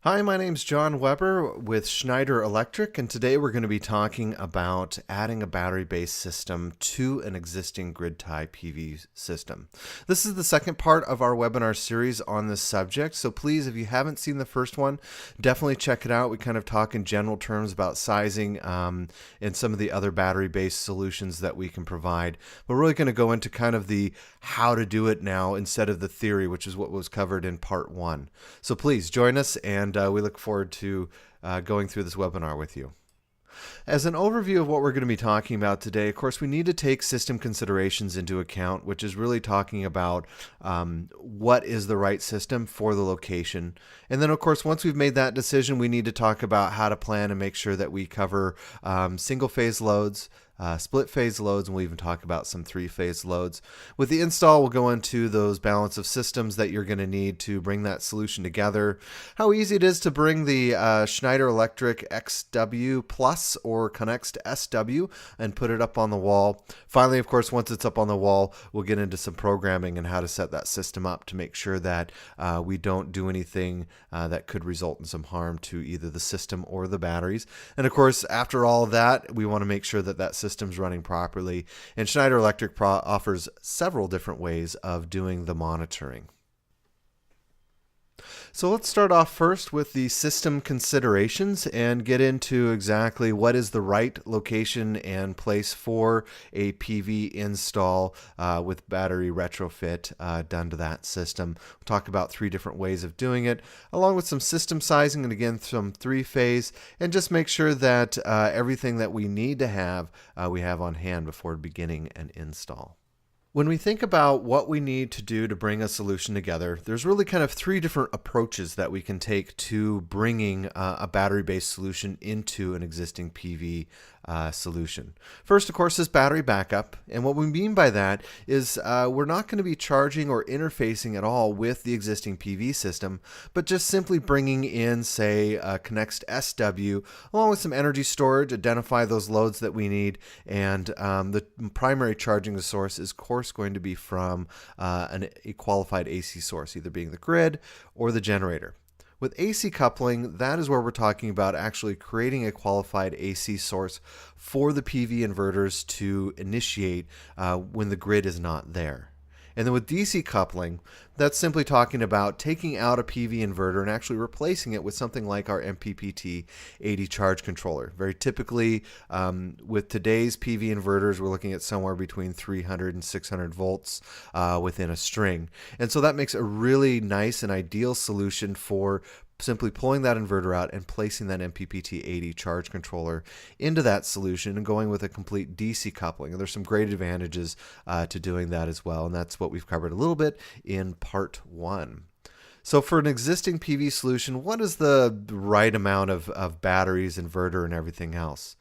Hi, my name's John Weber with Schneider Electric, and today we're going to be talking about adding a battery-based system to an existing grid-tie PV system. This is the second part of our webinar series on this subject, so please, if you haven't seen the first one, definitely check it out. We kind of talk in general terms about sizing and some of the other battery-based solutions that we can provide. We're really going to go into kind of the how to do it now instead of the theory, which is what was covered in part one. So please join us, and we look forward to going through this webinar with you. As an overview of what we're going to be talking about today, of course, we need to take system considerations into account, which is really talking about what is the right system for the location. And then, of course, once we've made that decision, we need to talk about how to plan and make sure that we cover single-phase loads, split-phase loads, and we'll even talk about some three-phase loads. With the install, we'll go into those balance of systems that you're going to need to bring that solution together, how easy it is to bring the Schneider Electric XW Plus or Connex SW and put it up on the wall. Finally, of course, once it's up on the wall, we'll get into some programming and how to set that system up to make sure that we don't do anything that could result in some harm to either the system or the batteries. And of course, after all of that, we want to make sure that that system's running properly. And Schneider Electric offers several different ways of doing the monitoring. So let's start off first with the system considerations and get into exactly what is the right location and place for a PV install with battery retrofit done to that system. We'll talk about three different ways of doing it, along with some system sizing and again some three-phase, and just make sure that everything that we need to have, we have on hand before beginning an install. When we think about what we need to do to bring a solution together, there's really kind of three different approaches that we can take to bringing a battery-based solution into an existing PV solution. First, of course, is battery backup. And what we mean by that is we're not going to be charging or interfacing at all with the existing PV system, but just simply bringing in, say, a Connex SW along with some energy storage, identify those loads that we need, and the primary charging source is, of course, going to be from a qualified AC source, either being the grid or the generator. With AC coupling, that is where we're talking about actually creating a qualified AC source for the PV inverters to initiate when the grid is not there. And then with DC coupling, that's simply talking about taking out a PV inverter and actually replacing it with something like our MPPT 80 charge controller. Very typically, with today's PV inverters, we're looking at somewhere between 300 and 600 volts within a string. And so that makes a really nice and ideal solution for simply pulling that inverter out and placing that MPPT 80 charge controller into that solution and going with a complete DC coupling. And there's some great advantages to doing that as well, and that's what we've covered a little bit in part one. So for an existing PV solution, what is the right amount of batteries, inverter, and everything else?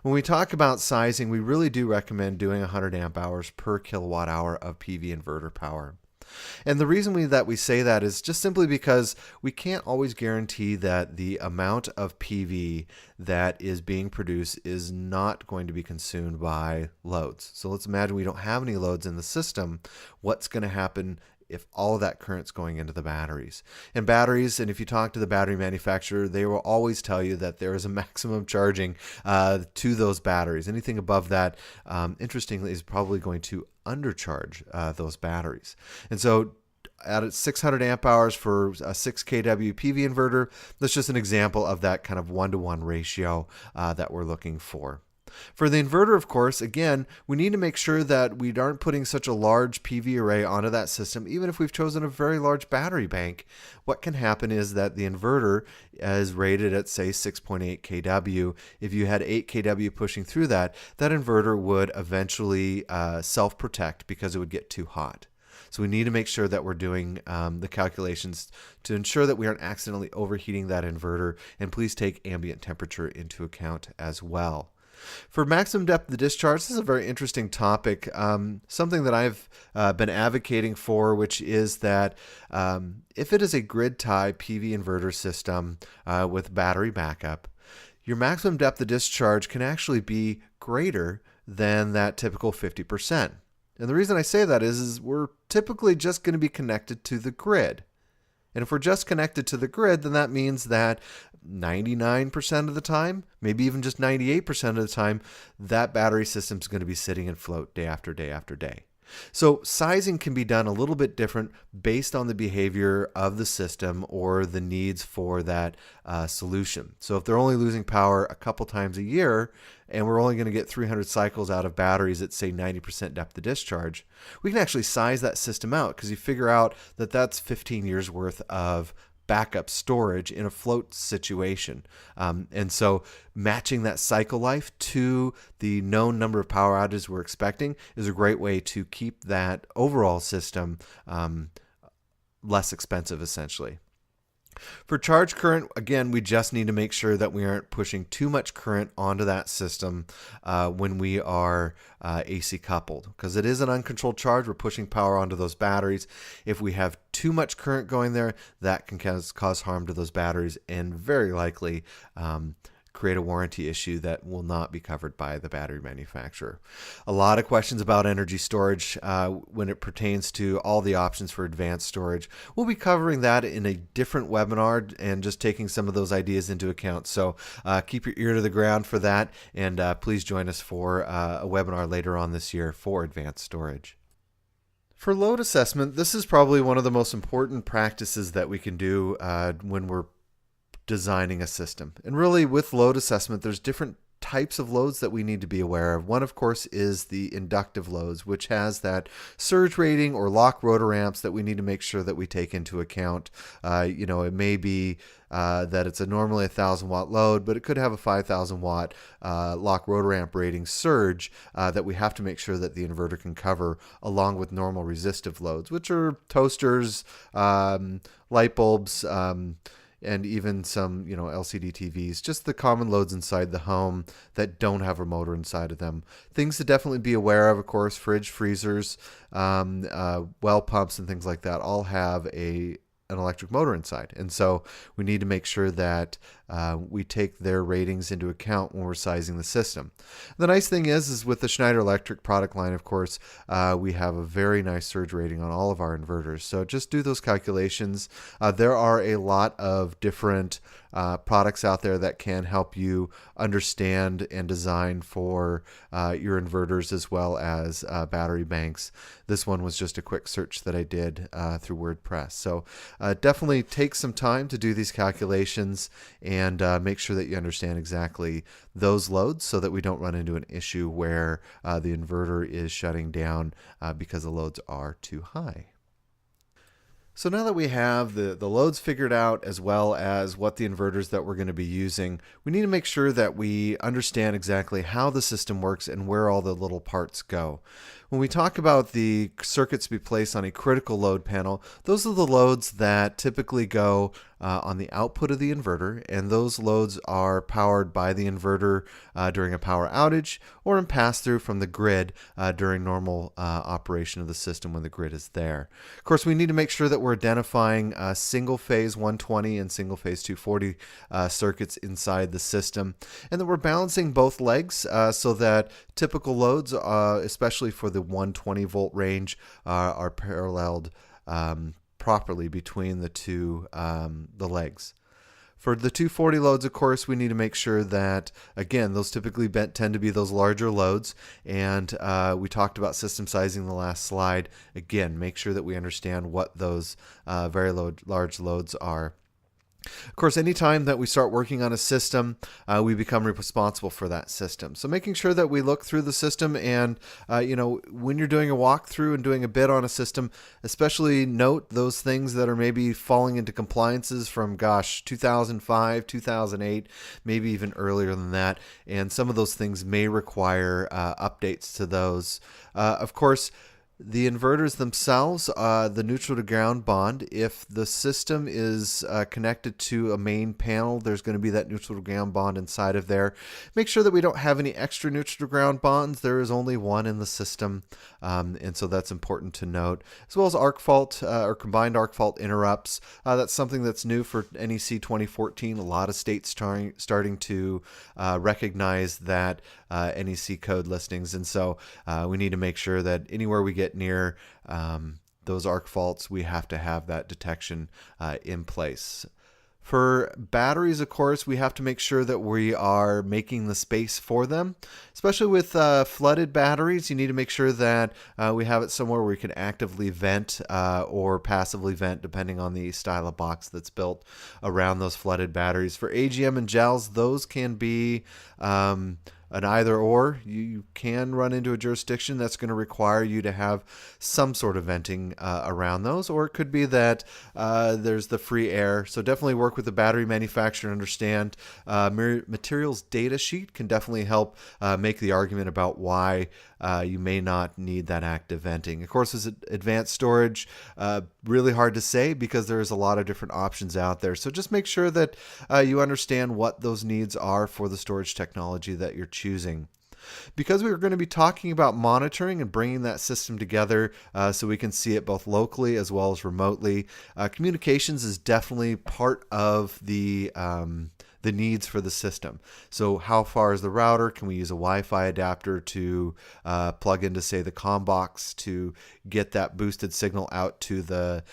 When we talk about sizing, we really do recommend doing 100 amp hours per kilowatt hour of PV inverter power. And the reason that we say that is just simply because we can't always guarantee that the amount of PV that is being produced is not going to be consumed by loads. So let's imagine we don't have any loads in the system. What's going to happen if all of that current's going into the batteries? And batteries, and if you talk to the battery manufacturer, they will always tell you that there is a maximum charging to those batteries. Anything above that, interestingly, is probably going to undercharge those batteries. And so at 600 amp hours for a 6 kW PV inverter, that's just an example of that kind of 1-to-1 ratio that we're looking for. For the inverter, of course, again, we need to make sure that we aren't putting such a large PV array onto that system, even if we've chosen a very large battery bank. What can happen is that the inverter is rated at, say, 6.8 kW. If you had 8 kW pushing through that, that inverter would eventually self-protect because it would get too hot. So we need to make sure that we're doing the calculations to ensure that we aren't accidentally overheating that inverter, and please take ambient temperature into account as well. For maximum depth of discharge, this is a very interesting topic, something that I've been advocating for, which is that if it is a grid tie PV inverter system with battery backup, your maximum depth of discharge can actually be greater than that typical 50%. And the reason I say that is we're typically just going to be connected to the grid. And if we're just connected to the grid, then that means that 99% of the time, maybe even just 98% of the time, that battery system is going to be sitting in float day after day after day. So sizing can be done a little bit different based on the behavior of the system or the needs for that solution. So if they're only losing power a couple times a year and we're only going to get 300 cycles out of batteries at say 90% depth of discharge, we can actually size that system out because you figure out that that's 15 years worth of backup storage in a float situation. And so matching that cycle life to the known number of power outages we're expecting is a great way to keep that overall system less expensive, essentially. For charge current, again, we just need to make sure that we aren't pushing too much current onto that system when we are AC coupled, because it is an uncontrolled charge. We're pushing power onto those batteries. If we have too much current going there, that can cause harm to those batteries and very likely create a warranty issue that will not be covered by the battery manufacturer. A lot of questions about energy storage when it pertains to all the options for advanced storage. We'll be covering that in a different webinar and just taking some of those ideas into account. So keep your ear to the ground for that, and please join us for a webinar later on this year for advanced storage. For load assessment, this is probably one of the most important practices that we can do when we're designing a system. And really with load assessment, there's different types of loads that we need to be aware of. One, of course, is the inductive loads, which has that surge rating or lock rotor amps that we need to make sure that we take into account. It may be that it's normally a 1,000-watt load, but it could have a 5,000-watt lock rotor amp rating surge that we have to make sure that the inverter can cover, along with normal resistive loads, which are toasters, light bulbs, and even some, LCD TVs, just the common loads inside the home that don't have a motor inside of them. Things to definitely be aware of course, fridge, freezers, well pumps and things like that all have an electric motor inside. And so we need to make sure that we take their ratings into account when we're sizing the system. The nice thing is with the Schneider Electric product line, of course, we have a very nice surge rating on all of our inverters. So just do those calculations. There are a lot of different products out there that can help you understand and design for your inverters as well as battery banks. This one was just a quick search that I did through WordPress. So definitely take some time to do these calculations and make sure that you understand exactly those loads so that we don't run into an issue where the inverter is shutting down because the loads are too high. So now that we have the loads figured out as well as what the inverters that we're going to be using, we need to make sure that we understand exactly how the system works and where all the little parts go. When we talk about the circuits to be placed on a critical load panel, those are the loads that typically go on the output of the inverter, and those loads are powered by the inverter during a power outage or in pass-through from the grid during normal operation of the system when the grid is there. Of course, we need to make sure that we're identifying single-phase 120 and single-phase 240 circuits inside the system, and that we're balancing both legs so that typical loads, especially for the 120 volt range, are paralleled properly between the two the legs. For the 240 loads, of course, we need to make sure that, again, those typically tend to be those larger loads, and we talked about system sizing in the last slide. Again, make sure that we understand what those very large loads are. Of course, anytime that we start working on a system, we become responsible for that system. So making sure that we look through the system and, when you're doing a walkthrough and doing a bid on a system, especially note those things that are maybe falling into compliances from, 2005, 2008, maybe even earlier than that. And some of those things may require updates to those. Of course, the inverters themselves, the neutral to ground bond, if the system is connected to a main panel, there's going to be that neutral to ground bond inside of there. Make sure that we don't have any extra neutral to ground bonds. There is only one in the system, and so that's important to note. As well as arc fault or combined arc fault interrupts. That's something that's new for NEC 2014. A lot of states starting to recognize that NEC code listings, and so we need to make sure that anywhere we get near those arc faults, we have to have that detection in place. For batteries, of course, we have to make sure that we are making the space for them. Especially with flooded batteries, you need to make sure that we have it somewhere where we can actively vent or passively vent, depending on the style of box that's built around those flooded batteries. For AGM and gels, those can be an either or. You can run into a jurisdiction that's going to require you to have some sort of venting around those, or it could be that there's the free air. So definitely work with the battery manufacturer and understand. Materials data sheet can definitely help make the argument about why you may not need that active venting. Of course, as advanced storage, really hard to say because there's a lot of different options out there. So just make sure that you understand what those needs are for the storage technology that you're choosing. Because we are going to be talking about monitoring and bringing that system together so we can see it both locally as well as remotely, communications is definitely part of the needs for the system. So how far is the router? Can we use a Wi-Fi adapter to plug into, say, the COM box to get that boosted signal out to the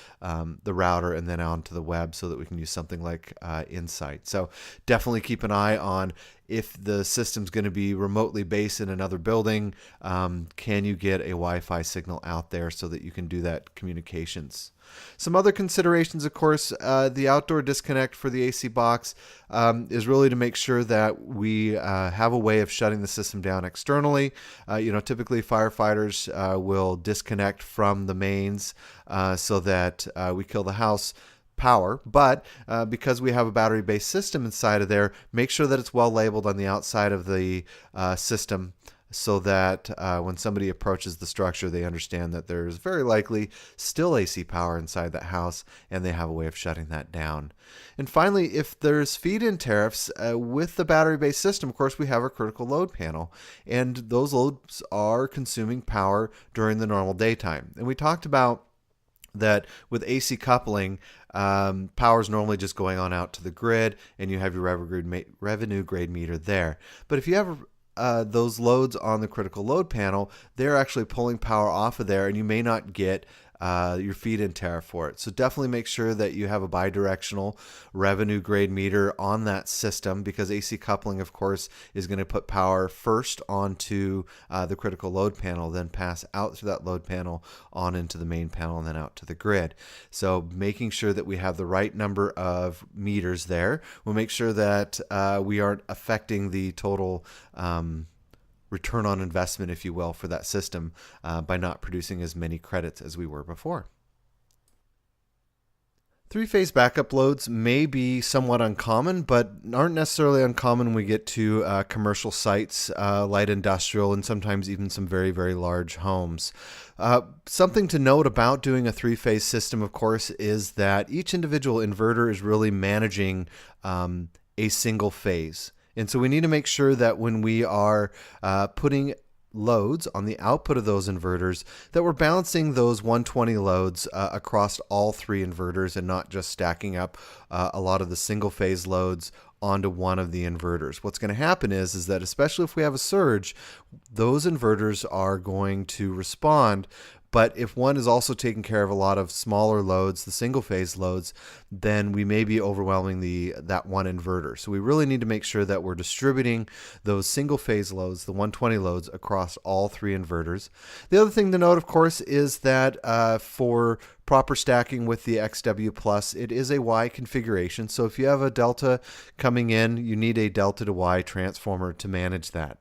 router and then onto the web so that we can use something like Insight. So definitely keep an eye on if the system's going to be remotely based in another building, can you get a Wi-Fi signal out there so that you can do that communications? Some other considerations, of course, the outdoor disconnect for the AC box is really to make sure that we have a way of shutting the system down externally. Typically firefighters will disconnect from the mains so that we kill the house power, but because we have a battery-based system inside of there, make sure that it's well labeled on the outside of the system so that when somebody approaches the structure, they understand that there's very likely still AC power inside that house and they have a way of shutting that down. And finally, if there's feed-in tariffs with the battery-based system, of course, we have our critical load panel, and those loads are consuming power during the normal daytime. And we talked about that with AC coupling, power is normally just going on out to the grid, and you have your revenue grade meter there. But if you have those loads on the critical load panel, they're actually pulling power off of there, and you may not get your feed-in tariff for it. So definitely make sure that you have a bidirectional revenue grade meter on that system, because AC coupling, of course, is going to put power first onto the critical load panel, then pass out through that load panel on into the main panel and then out to the grid. So making sure that we have the right number of meters there will make sure that we aren't affecting the total return on investment, if you will, for that system by not producing as many credits as we were before. Three-phase backup loads may be somewhat uncommon, but aren't necessarily uncommon when we get to commercial sites, light industrial, and sometimes even some very, very large homes. Something to note about doing a three-phase system, of course, is that each individual inverter is really managing a single phase. And so we need to make sure that when we are putting loads on the output of those inverters, that we're balancing those 120 loads across all three inverters and not just stacking up a lot of the single phase loads onto one of the inverters. What's going to happen is that especially if we have a surge, those inverters are going to respond. But if one is also taking care of a lot of smaller loads, the single phase loads, then we may be overwhelming that one inverter. So we really need to make sure that we're distributing those single phase loads, the 120 loads, across all three inverters. The other thing to note, of course, is that for proper stacking with the XW Plus, it is a Y configuration. So if you have a delta coming in, you need a delta to Y transformer to manage that.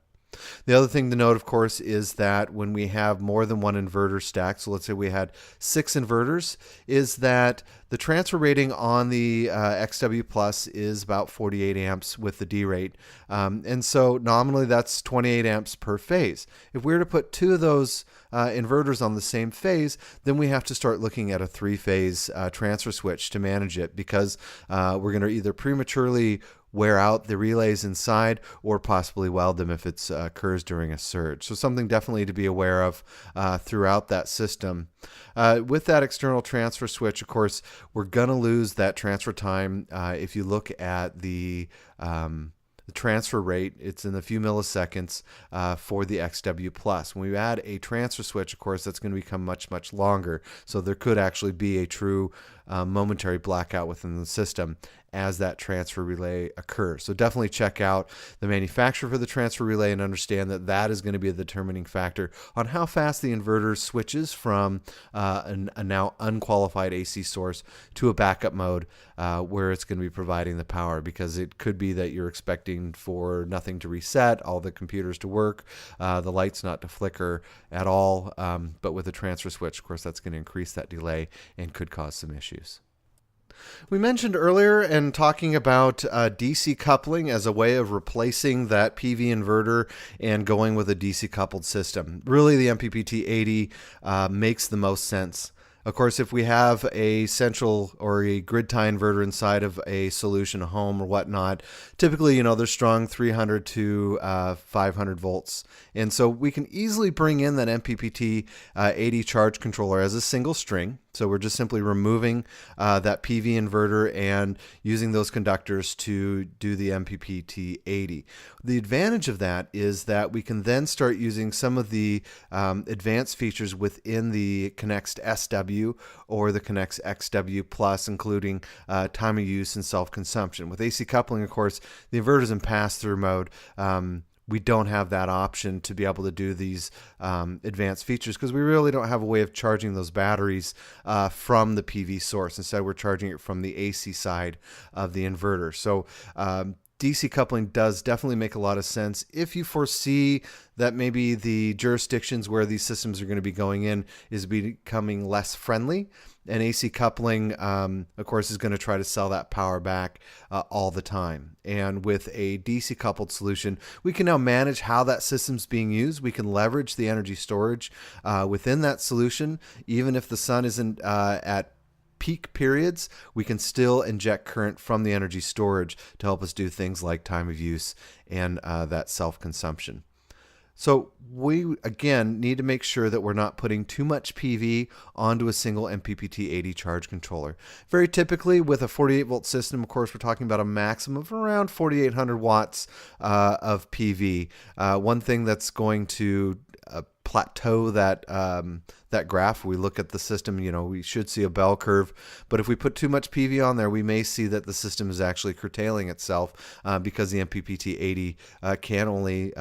The other thing to note, of course, is that when we have more than one inverter stacked, so let's say we had 6 inverters, is that the transfer rating on the XW Plus is about 48 amps with the D rate. And so nominally that's 28 amps per phase. If we were to put 2 of those inverters on the same phase, then we have to start looking at a 3-phase transfer switch to manage it, because we're going to either prematurely wear out the relays inside or possibly weld them if it occurs during a surge. So something definitely to be aware of throughout that system. With that external transfer switch, of course, we're going to lose that transfer time. If you look at the the transfer rate, it's in a few milliseconds for the XW Plus. When we add a transfer switch, of course, that's going to become much, much longer. So there could actually be a true momentary blackout within the system as that transfer relay occurs. So definitely check out the manufacturer for the transfer relay and understand that that is going to be a determining factor on how fast the inverter switches from a now unqualified AC source to a backup mode where it's going to be providing the power, because it could be that you're expecting for nothing to reset, all the computers to work, the lights not to flicker at all, but with a transfer switch, of course, that's going to increase that delay and could cause some issues. We mentioned earlier in talking about DC coupling as a way of replacing that PV inverter and going with a DC coupled system. Really, the MPPT 80 makes the most sense. Of course, if we have a central or a grid tie inverter inside of a solution, a home or whatnot, typically, they're strong 300 to 500 volts. And so we can easily bring in that MPPT 80 charge controller as a single string. So we're just simply removing that PV inverter and using those conductors to do the MPPT 80. The advantage of that is that we can then start using some of the advanced features within the Connex SW or the Connex XW Plus, including time of use and self-consumption. With AC coupling, of course, the inverter's in pass-through mode. We don't have that option to be able to do these advanced features because we really don't have a way of charging those batteries from the PV source. Instead, we're charging it from the AC side of the inverter. So DC coupling does definitely make a lot of sense if you foresee that maybe the jurisdictions where these systems are going to be going in is becoming less friendly. And AC coupling, of course, is going to try to sell that power back all the time. And with a DC coupled solution, we can now manage how that system's being used. We can leverage the energy storage within that solution. Even if the sun isn't at peak periods, we can still inject current from the energy storage to help us do things like time of use and that self-consumption. So we, again, need to make sure that we're not putting too much PV onto a single MPPT 80 charge controller. Very typically with a 48 volt system, of course, we're talking about a maximum of around 4,800 watts of PV. One thing that's going to plateau that that graph, we look at the system, we should see a bell curve, but if we put too much PV on there, we may see that the system is actually curtailing itself because the MPPT 80 can only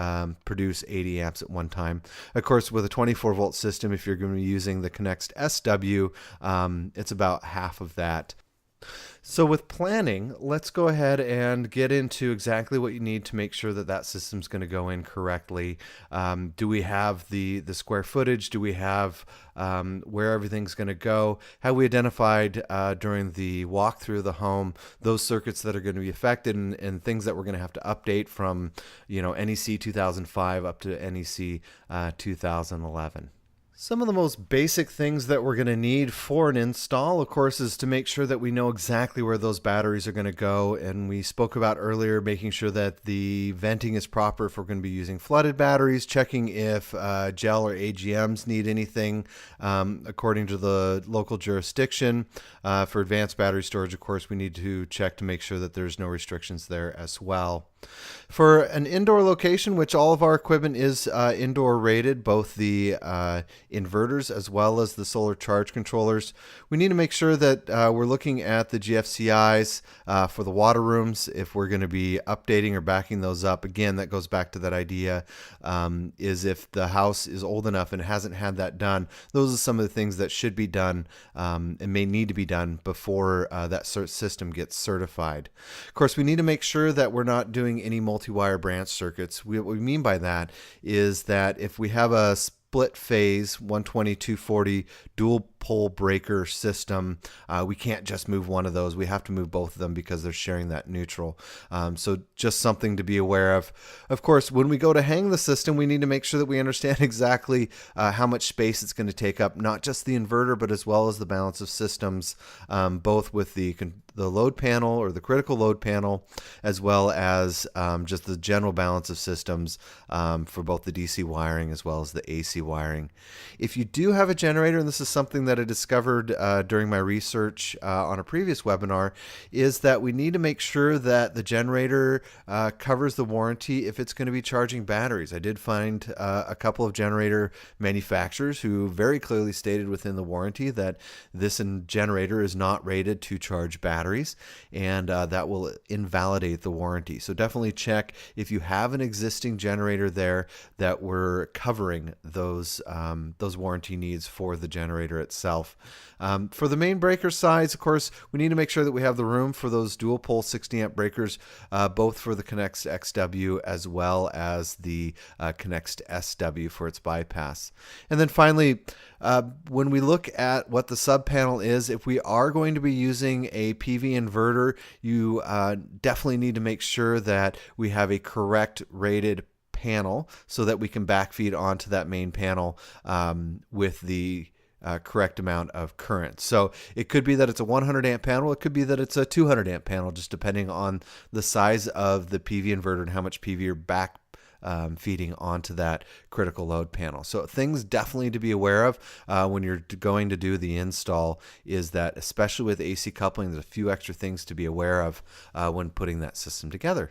produce 80 amps at one time. Of course, with a 24 volt system, if you're going to be using the Connex SW, it's about half of that. So with planning, let's go ahead and get into exactly what you need to make sure that that system's going to go in correctly. Do we have the square footage? Do we have where everything's going to go? Have we identified during the walkthrough of the home those circuits that are going to be affected and things that we're going to have to update from NEC 2005 up to NEC 2011? Some of the most basic things that we're going to need for an install, of course, is to make sure that we know exactly where those batteries are going to go. And we spoke about earlier making sure that the venting is proper if we're going to be using flooded batteries, checking if gel or AGMs need anything according to the local jurisdiction. For advanced battery storage, of course, we need to check to make sure that there's no restrictions there as well. For an indoor location, which all of our equipment is indoor rated, both the inverters as well as the solar charge controllers, we need to make sure that we're looking at the GFCIs for the water rooms. If we're going to be updating or backing those up, again, that goes back to that idea is if the house is old enough and hasn't had that done, those are some of the things that should be done and may need to be done before that system gets certified. Of course, we need to make sure that we're not doing any multi-wire branch circuits. What we mean by that is that if we have a split phase 120 240 dual pole breaker system, we can't just move one of those. We have to move both of them because they're sharing that neutral. So just something to be aware of. Of course, when we go to hang the system, we need to make sure that we understand exactly how much space it's going to take up, not just the inverter, but as well as the balance of systems, both with the load panel or the critical load panel, as well as just the general balance of systems for both the DC wiring as well as the AC wiring. If you do have a generator, and this is something that I discovered during my research on a previous webinar is that we need to make sure that the generator covers the warranty if it's going to be charging batteries. I did find a couple of generator manufacturers who very clearly stated within the warranty that this generator is not rated to charge batteries, and that will invalidate the warranty. So definitely check if you have an existing generator there that we're covering those warranty needs for the generator itself. For the main breaker size, of course, we need to make sure that we have the room for those dual pole 60 amp breakers, both for the Connex XW as well as the Connex SW for its bypass. And then finally, when we look at what the sub panel is, if we are going to be using a PV inverter, you definitely need to make sure that we have a correct rated panel so that we can backfeed onto that main panel with the correct amount of current. So it could be that it's a 100 amp panel. It could be that it's a 200 amp panel, just depending on the size of the PV inverter and how much PV you're back feeding onto that critical load panel. So things definitely to be aware of when you're going to do the install is that, especially with AC coupling, there's a few extra things to be aware of when putting that system together.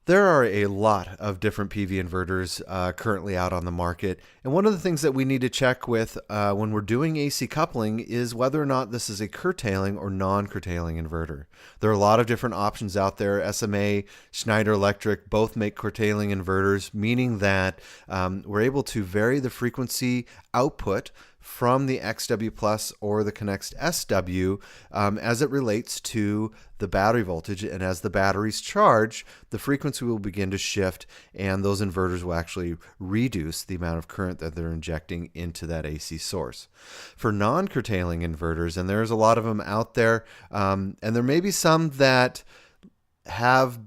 There are a lot of different PV inverters currently out on the market, and one of the things that we need to check with when we're doing AC coupling is whether or not this is a curtailing or non-curtailing inverter. There are a lot of different options out there. SMA, Schneider Electric both make curtailing inverters, meaning that we're able to vary the frequency output from the XW Plus or the Connex SW as it relates to the battery voltage. And as the batteries charge, the frequency will begin to shift, and those inverters will actually reduce the amount of current that they're injecting into that AC source. For non-curtailing inverters, and there's a lot of them out there, and there may be some that have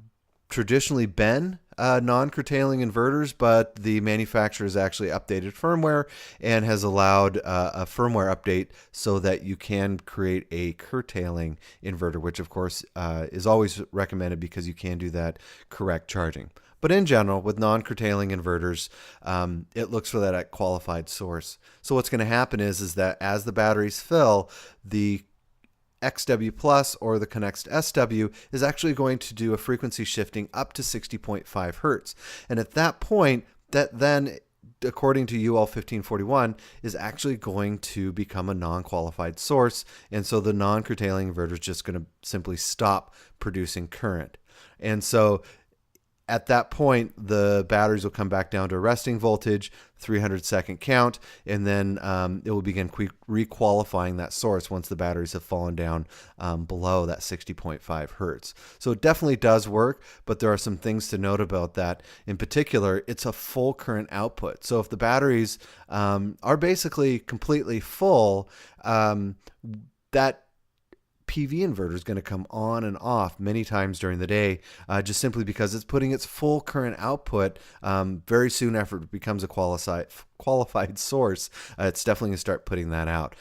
traditionally been non-curtailing inverters, but the manufacturer has actually updated firmware and has allowed a firmware update so that you can create a curtailing inverter, which of course is always recommended because you can do that correct charging. But in general, with non-curtailing inverters, it looks for that qualified source. So what's going to happen is that as the batteries fill, the XW Plus or the Connex SW is actually going to do a frequency shifting up to 60.5 hertz. And at that point, that then, according to UL 1541, is actually going to become a non-qualified source. And so the non-curtailing inverter is just going to simply stop producing current. And so at that point, the batteries will come back down to a resting voltage, 300-second count, and then it will begin requalifying that source once the batteries have fallen down below that 60.5 hertz. So it definitely does work, but there are some things to note about that. In particular, it's a full current output. So if the batteries are basically completely full, that PV inverter is going to come on and off many times during the day, just simply because it's putting its full current output very soon after it becomes a qualified source. It's definitely going to start putting that out.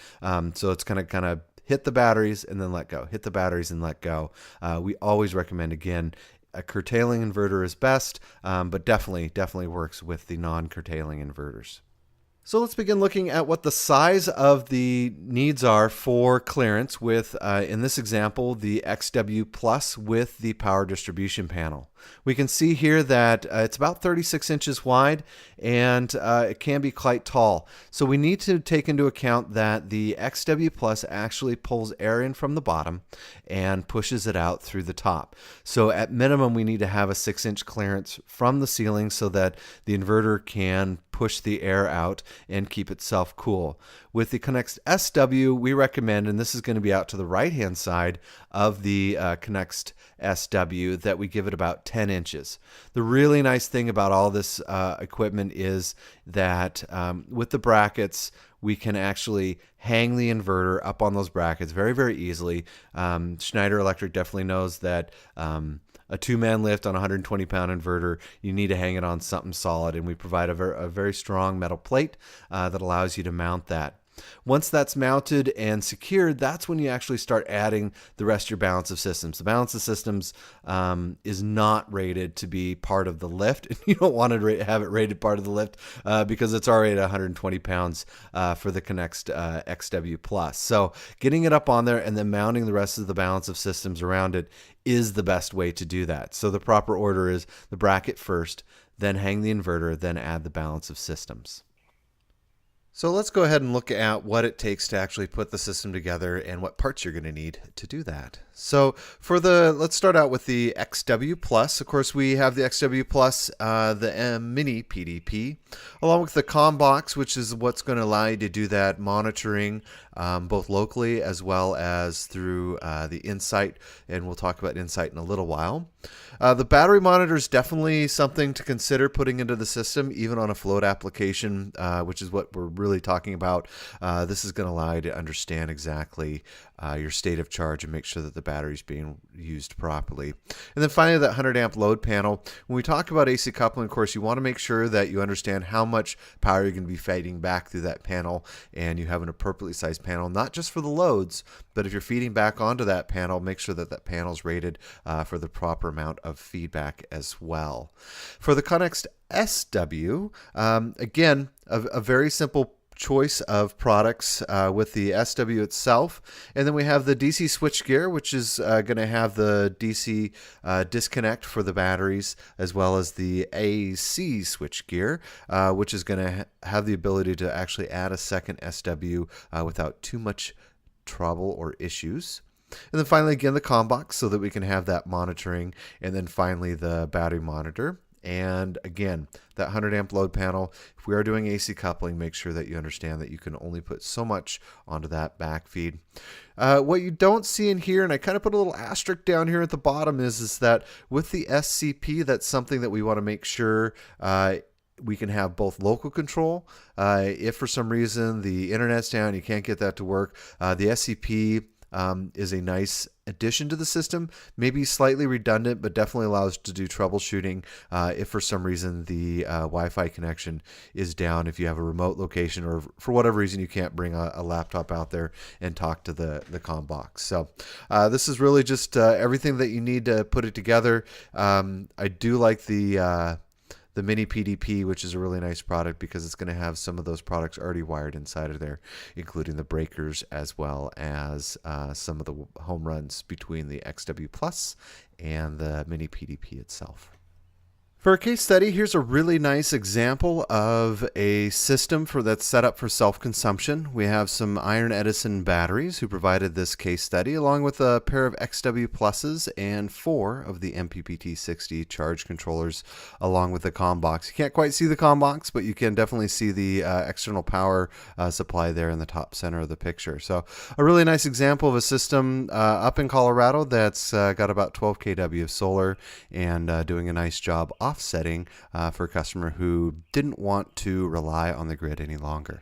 So it's going to kind of hit the batteries and then let go, hit the batteries and let go. We always recommend, again, a curtailing inverter is best, but definitely works with the non-curtailing inverters. So let's begin looking at what the size of the needs are for clearance with, in this example, the XW Plus with the power distribution panel. We can see here that it's about 36 inches wide, and it can be quite tall. So we need to take into account that the XW Plus actually pulls air in from the bottom and pushes it out through the top. So at minimum, we need to have a 6-inch clearance from the ceiling so that the inverter can push the air out and keep itself cool. With the Connex SW, we recommend, and this is going to be out to the right-hand side of the Connex SW, that we give it about 10 inches. The really nice thing about all this equipment is that with the brackets, we can actually hang the inverter up on those brackets very easily. Schneider Electric definitely knows that a 2-man lift on a 120-pound inverter, you need to hang it on something solid, and we provide a very strong metal plate that allows you to mount that. Once that's mounted and secured, that's when you actually start adding the rest of your balance of systems. The balance of systems is not rated to be part of the lift. You don't want to have it rated part of the lift because it's already at 120 pounds for the Connext XW Plus. So getting it up on there and then mounting the rest of the balance of systems around it is the best way to do that. So the proper order is the bracket first, then hang the inverter, then add the balance of systems. So let's go ahead and look at what it takes to actually put the system together and what parts you're going to need to do that. So let's start out with the XW Plus. Of course, we have the XW Plus, the Mini PDP, along with the COM box, which is what's going to allow you to do that monitoring both locally as well as through the Insight, and we'll talk about Insight in a little while. The battery monitor is definitely something to consider putting into the system, even on a float application, which is what we're really talking about. This is going to allow you to understand exactly your state of charge and make sure that the battery is being used properly. And then finally, that 100 amp load panel. When we talk about AC coupling, of course, you want to make sure that you understand how much power you're going to be feeding back through that panel, and you have an appropriately sized panel, not just for the loads, but if you're feeding back onto that panel, make sure that that panel is rated for the proper amount of feedback as well. For the Connext SW, again, a very simple choice of products with the SW itself, and then we have the DC switchgear, which is going to have the DC disconnect for the batteries, as well as the AC switchgear, which is going to have the ability to actually add a second SW without too much trouble or issues. And then finally, again, the COM box so that we can have that monitoring, and then finally the battery monitor. And again, that 100 amp load panel, if we are doing AC coupling, make sure that you understand that you can only put so much onto that back feed. What you don't see in here, and I kind of put a little asterisk down here at the bottom, is that with the SCP, that's something that we want to make sure we can have both local control. If for some reason the internet's down, you can't get that to work, the SCP is a nice addition to the system, maybe slightly redundant, but definitely allows to do troubleshooting if for some reason the Wi-Fi connection is down, if you have a remote location or for whatever reason you can't bring a laptop out there and talk to the COM box. So this is really just everything that you need to put it together. I do like the Mini PDP, which is a really nice product because it's going to have some of those products already wired inside of there, including the breakers as well as some of the home runs between the XW Plus and the Mini PDP itself. For a case study, here's a really nice example of a system that's set up for self-consumption. We have some Iron Edison batteries who provided this case study, along with a pair of XW Pluses and 4 of the MPPT60 charge controllers, along with the COM box. You can't quite see the COM box, but you can definitely see the external power supply there in the top center of the picture. So a really nice example of a system up in Colorado that's got about 12 kW of solar and doing a nice job offsetting for a customer who didn't want to rely on the grid any longer.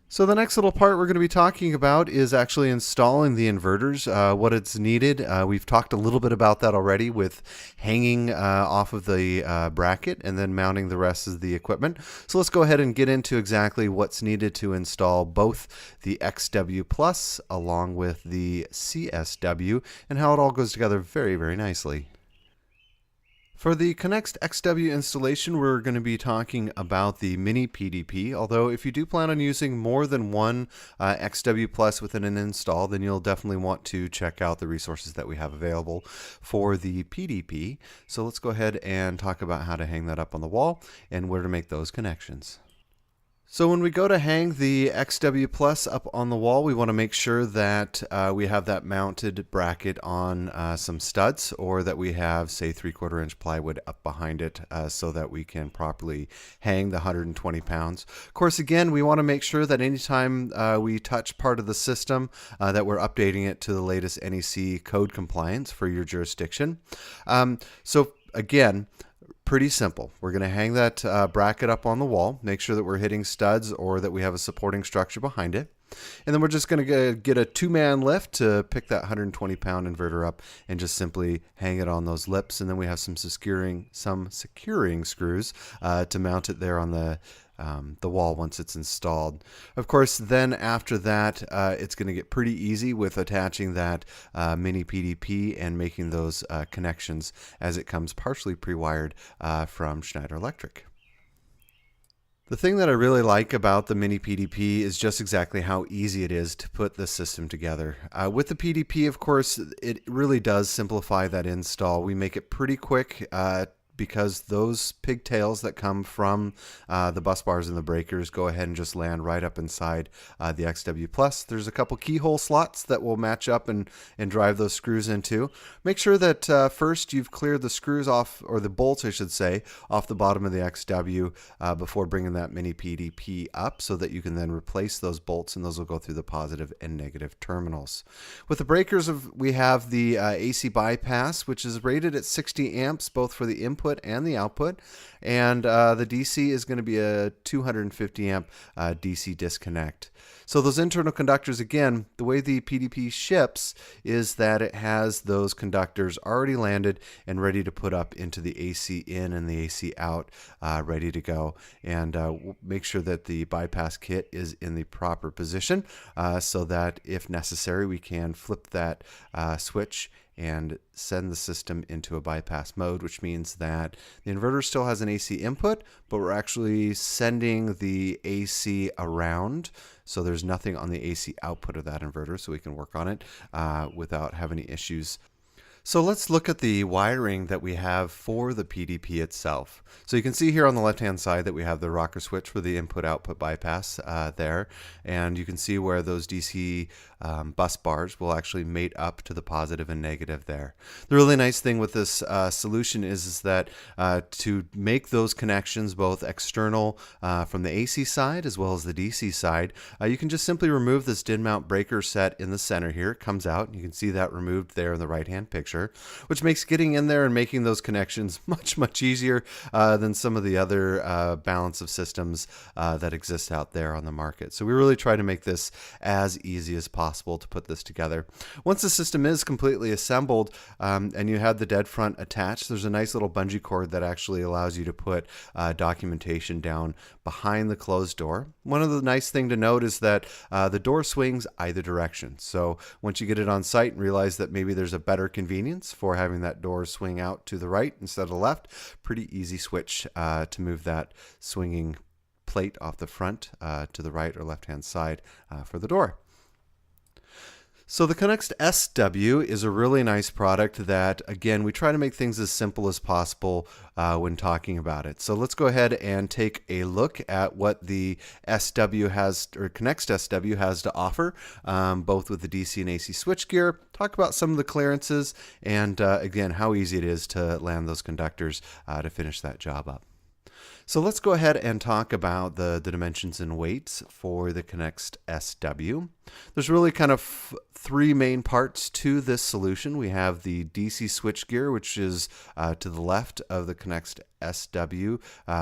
So the next little part we're going to be talking about is actually installing the inverters, what it's needed. We've talked a little bit about that already with hanging off of the bracket and then mounting the rest of the equipment. So let's go ahead and get into exactly what's needed to install both the XW Plus along with the CSW and how it all goes together very, very nicely. For the Connext XW installation, we're going to be talking about the Mini PDP, although if you do plan on using more than one XW Plus within an install, then you'll definitely want to check out the resources that we have available for the PDP. So let's go ahead and talk about how to hang that up on the wall and where to make those connections. So when we go to hang the XW Plus up on the wall, we want to make sure that we have that mounted bracket on some studs, or that we have, say, 3/4 inch plywood up behind it so that we can properly hang the 120 pounds. Of course, again, we want to make sure that anytime we touch part of the system that we're updating it to the latest NEC code compliance for your jurisdiction. So again, pretty simple. We're going to hang that bracket up on the wall, make sure that we're hitting studs or that we have a supporting structure behind it. And then we're just going to get a 2-man lift to pick that 120-pound inverter up and just simply hang it on those lips. And then we have some securing screws to mount it there on the wall once it's installed. Of course, then after that, it's going to get pretty easy with attaching that mini PDP and making those connections as it comes partially pre-wired from Schneider Electric. The thing that I really like about the mini PDP is just exactly how easy it is to put the system together. With the PDP, of course, it really does simplify that install. We make it pretty quick because those pigtails that come from the bus bars and the breakers go ahead and just land right up inside the XW Plus. There's a couple keyhole slots that will match up and drive those screws into. Make sure that first you've cleared the screws off, or the bolts I should say, off the bottom of the XW before bringing that mini PDP up, so that you can then replace those bolts, and those will go through the positive and negative terminals. With the breakers, we have the AC bypass, which is rated at 60 amps both for the input and the output, and the DC is going to be a 250 amp DC disconnect. So those internal conductors, again, the way the PDP ships is that it has those conductors already landed and ready to put up into the AC in and the AC out, ready to go. And make sure that the bypass kit is in the proper position so that if necessary we can flip that switch and send the system into a bypass mode, which means that the inverter still has an AC input, but we're actually sending the AC around, so there's nothing on the AC output of that inverter, so we can work on it without having any issues. So let's look at the wiring that we have for the PDP itself. So you can see here on the left-hand side that we have the rocker switch for the input-output bypass there, and you can see where those DC bus bars will actually mate up to the positive and negative there. The really nice thing with this solution is that to make those connections both external from the AC side as well as the DC side, you can just simply remove this DIN mount breaker set in the center here. It comes out, you can see that removed there in the right-hand picture, which makes getting in there and making those connections much easier than some of the other balance of systems that exist out there on the market. So we really try to make this as easy as possible to put this together. Once the system is completely assembled and you have the dead front attached, there's a nice little bungee cord that actually allows you to put documentation down behind the closed door. One of the nice thing to note is that the door swings either direction. So once you get it on site and realize that maybe there's a better convenience for having that door swing out to the right instead of the left, pretty easy switch to move that swinging plate off the front to the right or left hand side for the door. So the Connext SW is a really nice product that, again, we try to make things as simple as possible when talking about it. So let's go ahead and take a look at what the SW has, or Connext SW has to offer, both with the DC and AC switchgear, talk about some of the clearances, and again, how easy it is to land those conductors to finish that job up. So let's go ahead and talk about the dimensions and weights for the Connext SW. There's really kind of three main parts to this solution. We have the DC switchgear, which is to the left of the Connext SW,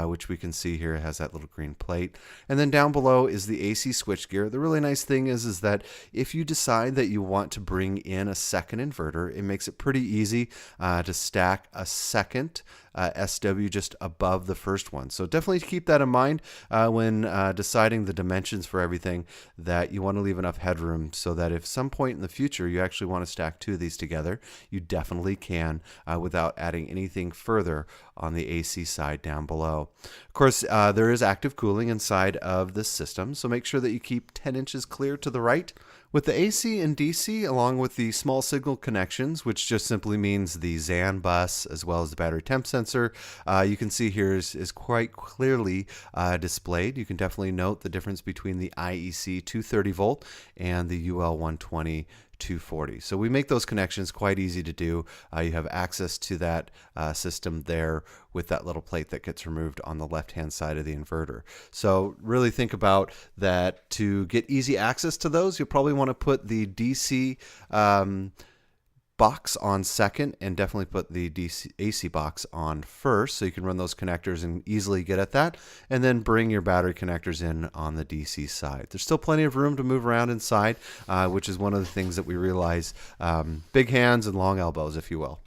which we can see here has that little green plate. And then down below is the AC switchgear. The really nice thing is that if you decide that you want to bring in a second inverter, it makes it pretty easy to stack a second SW just above the first one. So definitely keep that in mind when deciding the dimensions for everything, that you want to leave enough headroom so that if some point in the future you actually want to stack two of these together, you definitely can without adding anything further on the AC side down below. Of course, there is active cooling inside of this system, so make sure that you keep 10 inches clear to the right. With the AC and DC, along with the small signal connections, which just simply means the ZAN bus as well as the battery temp sensor, you can see here is quite clearly displayed. You can definitely note the difference between the IEC 230 volt and the UL 120 240. So we make those connections quite easy to do. You have access to that system there with that little plate that gets removed on the left-hand side of the inverter. So really think about that. To get easy access to those, you'll probably want to put the DC box on second, and definitely put the AC box on first so you can run those connectors and easily get at that, and then bring your battery connectors in on the DC side. There's still plenty of room to move around inside, which is one of the things that we realize, big hands and long elbows, if you will.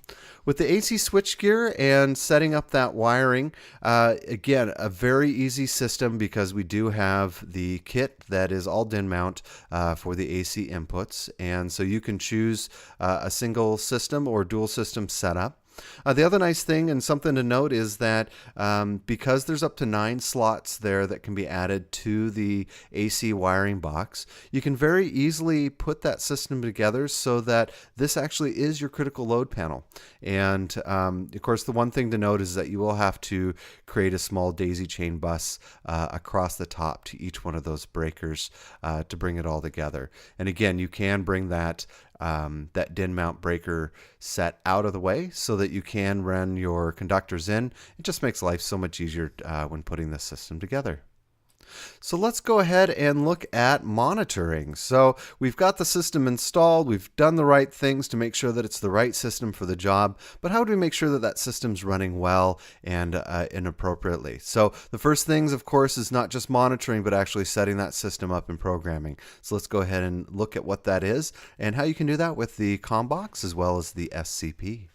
With the AC switchgear and setting up that wiring, again, a very easy system because we do have the kit that is all DIN mount for the AC inputs. And so you can choose a single system or dual system setup. The other nice thing and something to note is that because there's up to 9 slots there that can be added to the AC wiring box, you can very easily put that system together so that this actually is your critical load panel. And of course, the one thing to note is that you will have to create a small daisy chain bus across the top to each one of those breakers to bring it all together. And again, you can bring that DIN mount breaker set out of the way so that you can run your conductors in. It just makes life so much easier when putting this system together. So let's go ahead and look at monitoring. So we've got the system installed, we've done the right things to make sure that it's the right system for the job, but how do we make sure that that system's running well and appropriately? So the first things, of course, is not just monitoring, but actually setting that system up and programming. So let's go ahead and look at what that is and how you can do that with the COM-box as well as the SCP.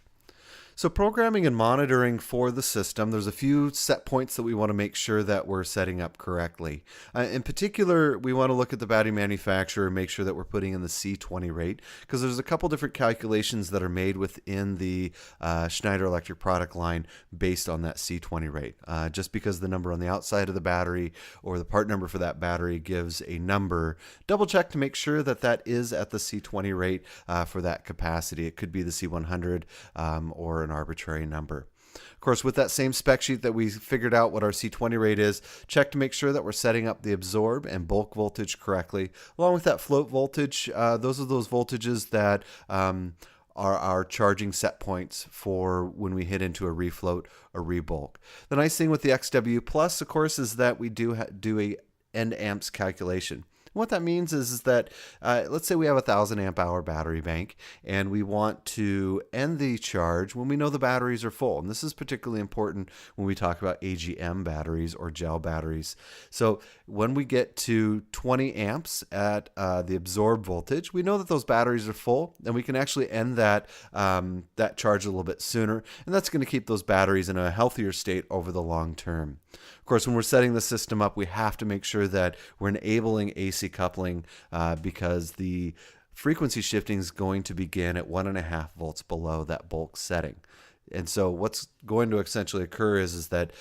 So programming and monitoring for the system, there's a few set points that we want to make sure that we're setting up correctly. In particular, we want to look at the battery manufacturer and make sure that we're putting in the C20 rate, because there's a couple different calculations that are made within the Schneider electric product line based on that C20 rate. Just because the number on the outside of the battery or the part number for that battery gives a number, double check to make sure that that is at the C20 rate for that capacity. It could be the C100 or an arbitrary number. Of course, with that same spec sheet that we figured out what our C20 rate is, check to make sure that we're setting up the absorb and bulk voltage correctly. Along with that float voltage, those are those voltages that are our charging set points for when we hit into a refloat or rebulk. The nice thing with the XW Plus, of course, is that we do a end amps calculation. What that means is that let's say we have a 1,000 amp hour battery bank and we want to end the charge when we know the batteries are full. And this is particularly important when we talk about AGM batteries or gel batteries. So when we get to 20 amps at the absorbed voltage, we know that those batteries are full and we can actually end that charge a little bit sooner. And that's going to keep those batteries in a healthier state over the long term. Of course, when we're setting the system up, we have to make sure that we're enabling AC coupling because the frequency shifting is going to begin at 1.5 volts below that bulk setting. And so what's going to essentially occur is that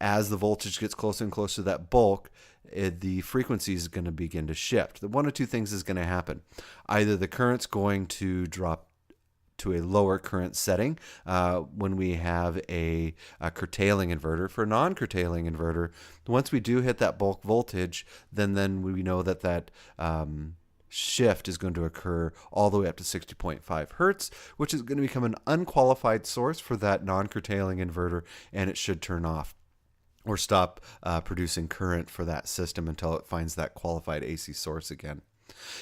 as the voltage gets closer and closer to that bulk, the frequency is going to begin to shift. One of two things is going to happen. Either the current's going to drop to a lower current setting when we have a curtailing inverter. For a non-curtailing inverter, once we do hit that bulk voltage, then we know that shift is going to occur all the way up to 60.5 hertz, which is going to become an unqualified source for that non-curtailing inverter, and it should turn off or stop producing current for that system until it finds that qualified AC source again.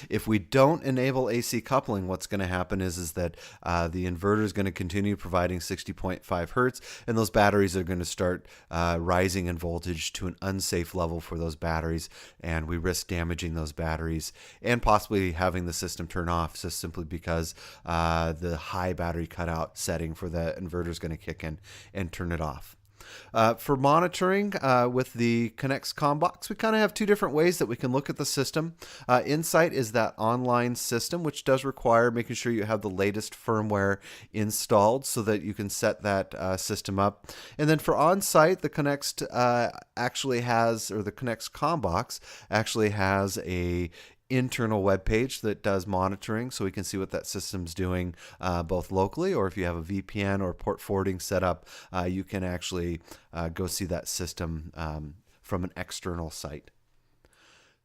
If we don't enable AC coupling, what's going to happen is that the inverter is going to continue providing 60.5 hertz, and those batteries are going to start rising in voltage to an unsafe level for those batteries, and we risk damaging those batteries and possibly having the system turn off just simply because the high battery cutout setting for the inverter is going to kick in and turn it off. For monitoring with the Connex COM-box, we kind of have two different ways that we can look at the system. Insight is that online system, which does require making sure you have the latest firmware installed so that you can set that system up. And then for on-site, the Connex actually has, or the Connex COM-box actually has a internal web page that does monitoring, so we can see what that system's doing both locally, or if you have a VPN or port forwarding set up, you can actually go see that system from an external site.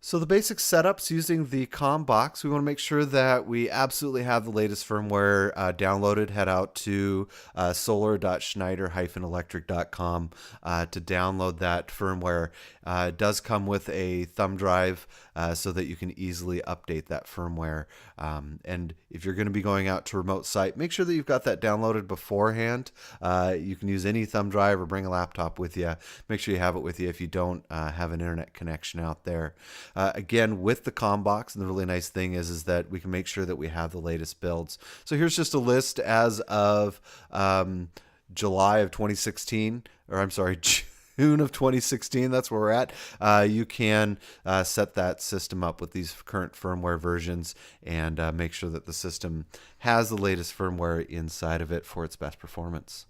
So the basic setups using the COM-box, we want to make sure that we absolutely have the latest firmware downloaded. Head out to solar.schneider-electric.com to download that firmware. It does come with a thumb drive so that you can easily update that firmware. And if you're going to be going out to a remote site, make sure that you've got that downloaded beforehand. You can use any thumb drive or bring a laptop with you. Make sure you have it with you if you don't have an internet connection out there. Again, with the COM box, and the really nice thing is that we can make sure that we have the latest builds. So here's just a list as of July of 2016, or I'm sorry, June of 2016. That's where we're at. You can set that system up with these current firmware versions and make sure that the system has the latest firmware inside of it for its best performance.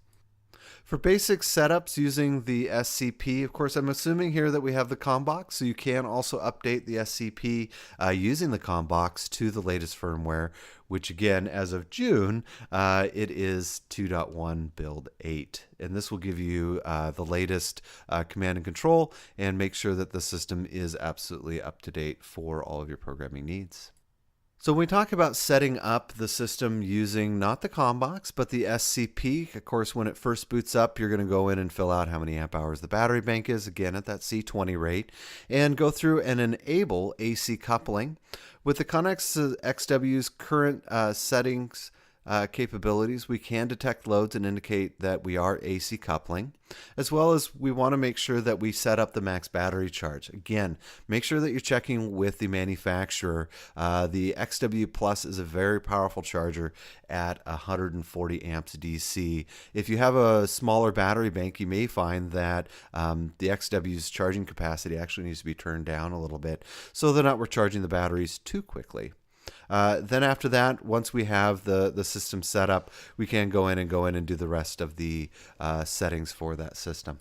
For basic setups using the SCP, of course, I'm assuming here that we have the COM box, so you can also update the SCP using the COM box to the latest firmware, which again, as of June, it is 2.1 build 8. And this will give you the latest command and control and make sure that the system is absolutely up to date for all of your programming needs. So when we talk about setting up the system using not the COM box, but the SCP, of course, when it first boots up, you're going to go in and fill out how many amp hours the battery bank is, again at that C20 rate, and go through and enable AC coupling. With the Connex XW's current settings capabilities, we can detect loads and indicate that we are AC coupling, as well as we want to make sure that we set up the max battery charge. Again, make sure that you're checking with the manufacturer. The XW Plus is a very powerful charger at 140 amps DC. If you have a smaller battery bank, you may find that the XW's charging capacity actually needs to be turned down a little bit so they're not recharging the batteries too quickly. Then after that, once we have the system set up, we can go in and do the rest of the settings for that system.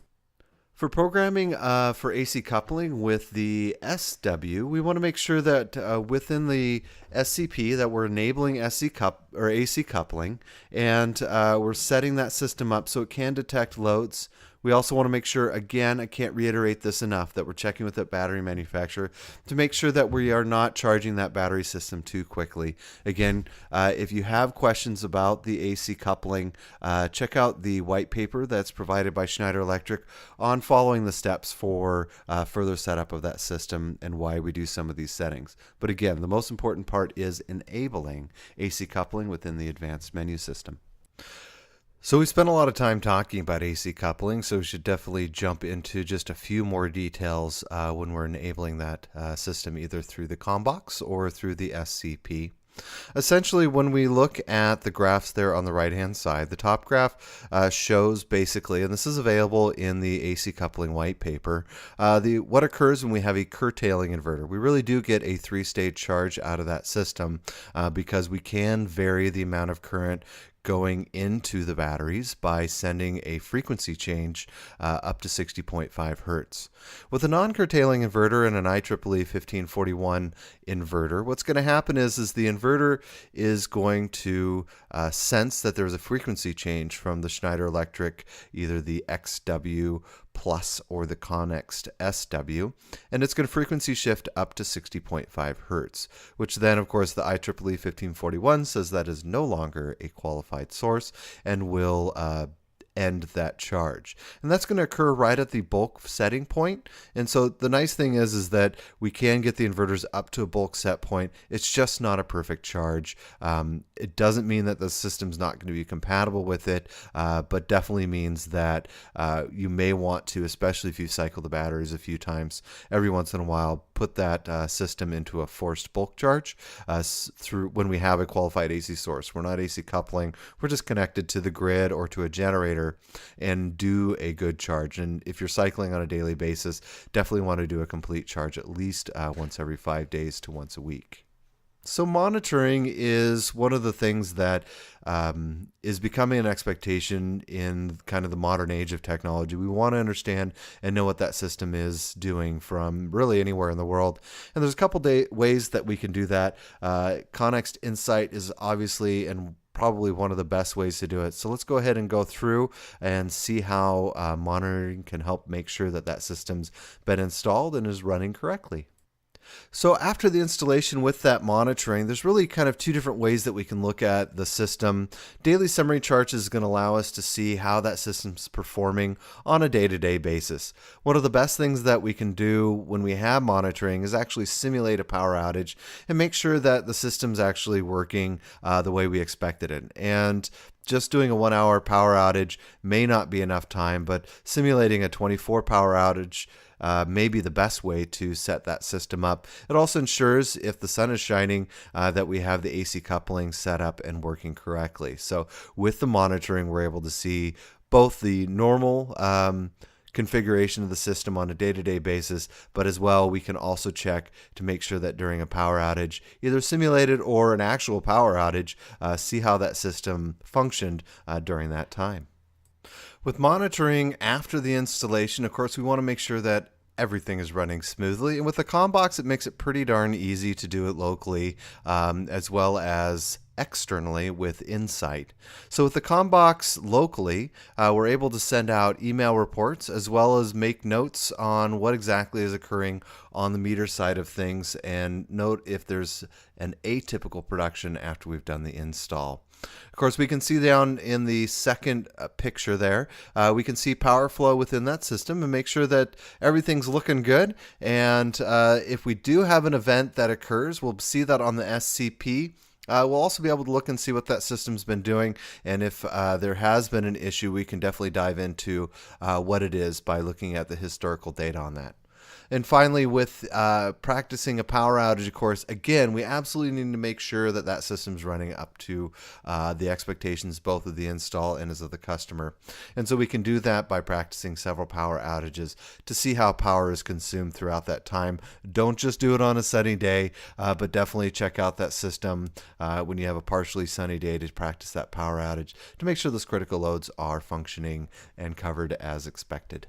For programming for AC coupling with the SW, we want to make sure that within the SCP that we're enabling AC coupling, and we're setting that system up so it can detect loads. We also want to make sure, again, I can't reiterate this enough, that we're checking with the battery manufacturer to make sure that we are not charging that battery system too quickly. Again, if you have questions about the AC coupling, check out the white paper that's provided by Schneider Electric on following the steps for further setup of that system and why we do some of these settings. But again, the most important part is enabling AC coupling within the advanced menu system. So we spent a lot of time talking about AC coupling, so we should definitely jump into just a few more details when we're enabling that system, either through the COM box or through the SCP. Essentially, when we look at the graphs there on the right-hand side, the top graph shows basically, and this is available in the AC coupling white paper, what occurs when we have a curtailing inverter. We really do get a three-stage charge out of that system because we can vary the amount of current going into the batteries by sending a frequency change up to 60.5 hertz. With a non-curtailing inverter and an IEEE 1541 inverter, what's going to happen is the inverter is going to sense that there's a frequency change from the Schneider Electric, either the XW Plus or the Connex SW, and it's going to frequency shift up to 60.5 hertz, which then, of course, the IEEE 1541 says that is no longer a qualified source and will end that charge. And that's going to occur right at the bulk setting point. And so the nice thing is that we can get the inverters up to a bulk set point. It's just not a perfect charge. It doesn't mean that the system's not going to be compatible with it, but definitely means that you may want to, especially if you cycle the batteries a few times, every once in a while, put that system into a forced bulk charge through when we have a qualified AC source. We're not AC coupling. We're just connected to the grid or to a generator and do a good charge. And if you're cycling on a daily basis, definitely want to do a complete charge at least once every 5 days to once a week. So monitoring is one of the things that is becoming an expectation in kind of the modern age of technology. We want to understand and know what that system is doing from really anywhere in the world. And there's a couple ways that we can do that. Connex Insight is obviously and probably one of the best ways to do it. So let's go ahead and go through and see how monitoring can help make sure that that system's been installed and is running correctly. So after the installation with that monitoring, there's really kind of two different ways that we can look at the system. Daily summary charts is going to allow us to see how that system's performing on a day-to-day basis. One of the best things that we can do when we have monitoring is actually simulate a power outage and make sure that the system's actually working the way we expected it. And just doing a 1-hour power outage may not be enough time, but simulating a 24 power outage may be the best way to set that system up. It also ensures if the sun is shining that we have the AC coupling set up and working correctly. So with the monitoring, we're able to see both the normal configuration of the system on a day-to-day basis, but as well we can also check to make sure that during a power outage, either simulated or an actual power outage, see how that system functioned during that time. With monitoring after the installation, of course, we want to make sure that everything is running smoothly. And with the CommBox, it makes it pretty darn easy to do it locally, as well as externally with Insight. So with the CommBox locally, we're able to send out email reports as well as make notes on what exactly is occurring on the meter side of things and note if there's an atypical production after we've done the install. Of course, we can see down in the second picture there, we can see power flow within that system and make sure that everything's looking good. And if we do have an event that occurs, we'll see that on the SCP. We'll also be able to look and see what that system's been doing, and if there has been an issue, we can definitely dive into what it is by looking at the historical data on that. And finally, with practicing a power outage, of course, again, we absolutely need to make sure that that system's running up to the expectations both of the install and as of the customer. And so we can do that by practicing several power outages to see how power is consumed throughout that time. Don't just do it on a sunny day, but definitely check out that system when you have a partially sunny day to practice that power outage to make sure those critical loads are functioning and covered as expected.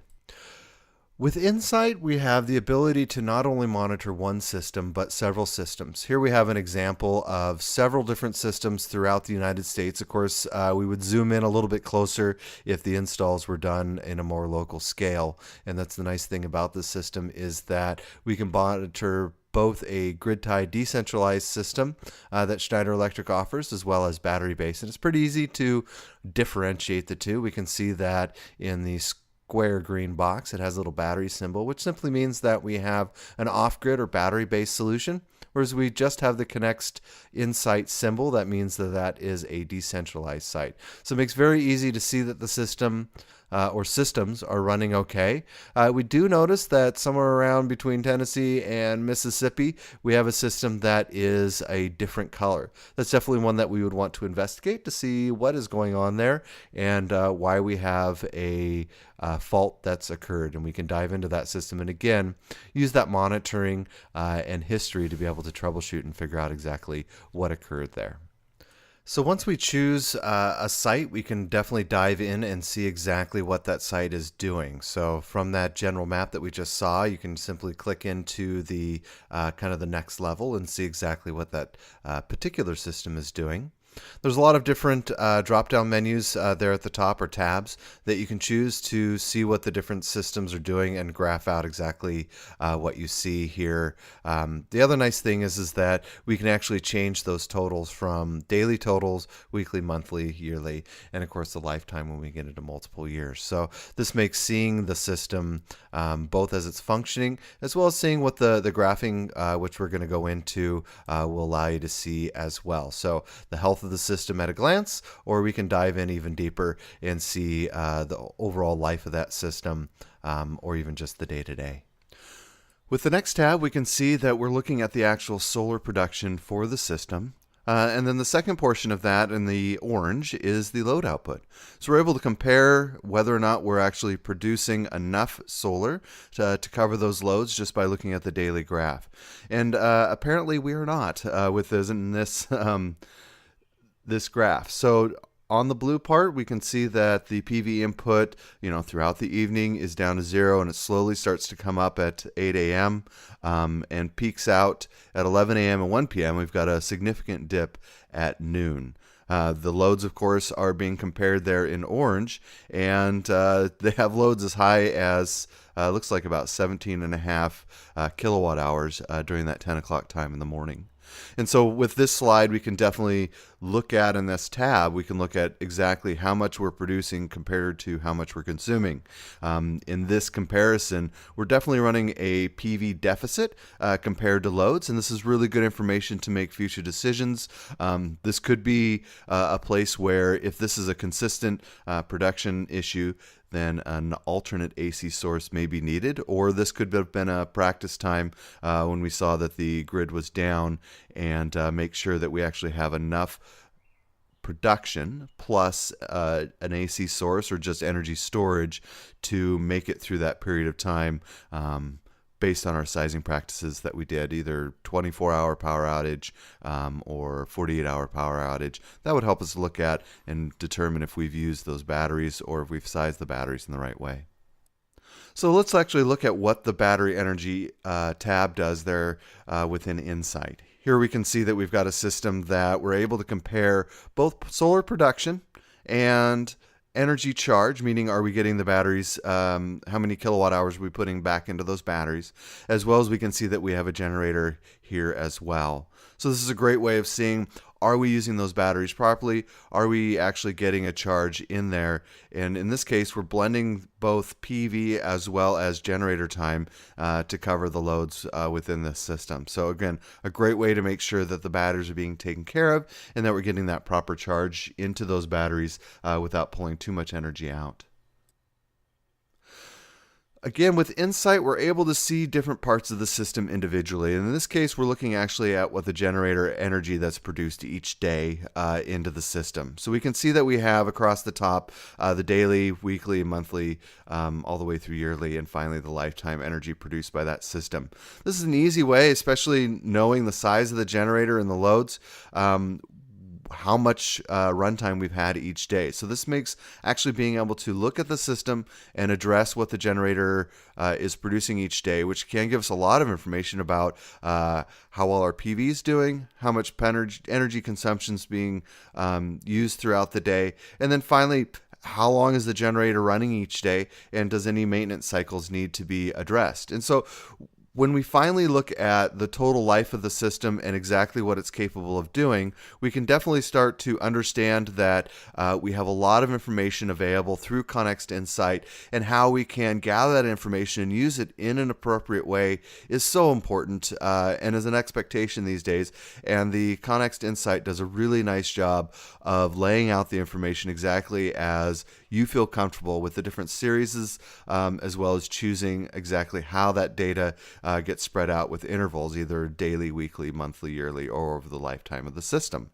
With Insight, we have the ability to not only monitor one system, but several systems. Here we have an example of several different systems throughout the United States. Of course, we would zoom in a little bit closer if the installs were done in a more local scale. And that's the nice thing about this system is that we can monitor both a grid-tied decentralized system that Schneider Electric offers, as well as battery-based. And it's pretty easy to differentiate the two. We can see that in the square green box. It has a little battery symbol, which simply means that we have an off-grid or battery-based solution, whereas we just have the Connect Insight symbol. That means that that is a decentralized site. So it makes it very easy to see that the system or systems are running okay. We do notice that somewhere around between Tennessee and Mississippi, we have a system that is a different color. That's definitely one that we would want to investigate to see what is going on there and why we have a fault that's occurred. And we can dive into that system and again, use that monitoring and history to be able to troubleshoot and figure out exactly what occurred there. So once we choose a site, we can definitely dive in and see exactly what that site is doing. So from that general map that we just saw, you can simply click into the kind of the next level and see exactly what that particular system is doing. There's a lot of different drop-down menus there at the top, or tabs, that you can choose to see what the different systems are doing and graph out exactly what you see here. The other nice thing is that we can actually change those totals from daily totals, weekly, monthly, yearly, and of course the lifetime when we get into multiple years. So this makes seeing the system both as it's functioning as well as seeing what the graphing, which we're going to go into, will allow you to see as well. So the health of the system at a glance, or we can dive in even deeper and see the overall life of that system, or even just the day-to-day. With the next tab, we can see that we're looking at the actual solar production for the system. And then the second portion of that in the orange is the load output. So we're able to compare whether or not we're actually producing enough solar to cover those loads just by looking at the daily graph. And apparently we are not with this graph. So on the blue part, we can see that the PV input, throughout the evening is down to 0, and it slowly starts to come up at 8 a.m. And peaks out at 11 a.m. and 1 p.m. We've got a significant dip at noon. The loads, of course, are being compared there in orange, and they have loads as high as looks like about 17.5 kilowatt hours during that 10 o'clock time in the morning. And so with this slide, we can definitely look at, in this tab, we can look at exactly how much we're producing compared to how much we're consuming. In this comparison, we're definitely running a PV deficit compared to loads, and this is really good information to make future decisions. This could be a place where, if this is a consistent production issue, then an alternate AC source may be needed, or this could have been a practice time when we saw that the grid was down, and make sure that we actually have enough production plus an AC source or just energy storage to make it through that period of time, based on our sizing practices that we did, either 24-hour power outage or 48-hour power outage. That would help us look at and determine if we've used those batteries or if we've sized the batteries in the right way. So let's actually look at what the battery energy tab does there within Insight. Here we can see that we've got a system that we're able to compare both solar production and energy charge, meaning are we getting the batteries, how many kilowatt hours are we putting back into those batteries, as well as we can see that we have a generator here as well. So this is a great way of seeing, are we using those batteries properly? Are we actually getting a charge in there? And in this case, we're blending both PV as well as generator time to cover the loads within this system. So again, a great way to make sure that the batteries are being taken care of and that we're getting that proper charge into those batteries without pulling too much energy out. Again, with Insight, we're able to see different parts of the system individually. And in this case, we're looking actually at what the generator energy that's produced each day into the system. So we can see that we have across the top the daily, weekly, monthly, all the way through yearly, and finally the lifetime energy produced by that system. This is an easy way, especially knowing the size of the generator and the loads, how much runtime we've had each day. So this makes actually being able to look at the system and address what the generator is producing each day, which can give us a lot of information about how well our PV is doing, how much energy consumption is being used throughout the day, and then finally, how long is the generator running each day, and does any maintenance cycles need to be addressed? And so when we finally look at the total life of the system and exactly what it's capable of doing, we can definitely start to understand that we have a lot of information available through Connext Insight, and how we can gather that information and use it in an appropriate way is so important and is an expectation these days. And the Connext Insight does a really nice job of laying out the information exactly as you feel comfortable with the different series, as well as choosing exactly how that data gets spread out with intervals, either daily, weekly, monthly, yearly, or over the lifetime of the system.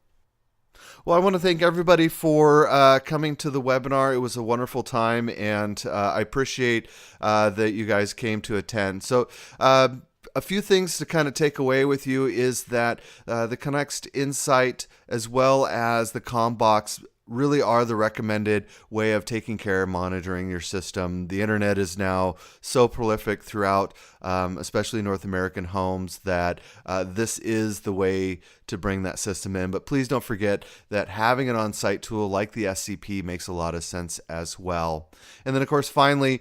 Well, I want to thank everybody for coming to the webinar. It was a wonderful time, and I appreciate that you guys came to attend. So a few things to kind of take away with you is that the Connext Insight as well as the CommBox really are the recommended way of taking care of monitoring your system. The internet is now so prolific throughout, especially North American homes, that this is the way to bring that system in. But please don't forget that having an on-site tool like the SCP makes a lot of sense as well. And then, of course, finally,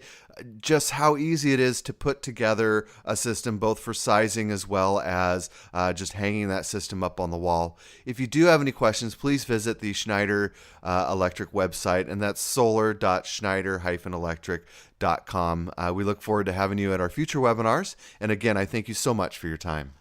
just how easy it is to put together a system, both for sizing as well as just hanging that system up on the wall. If you do have any questions, please visit the Schneider Electric website, and that's solar.schneider-electric.com. We look forward to having you at our future webinars. And again, I thank you so much for your time.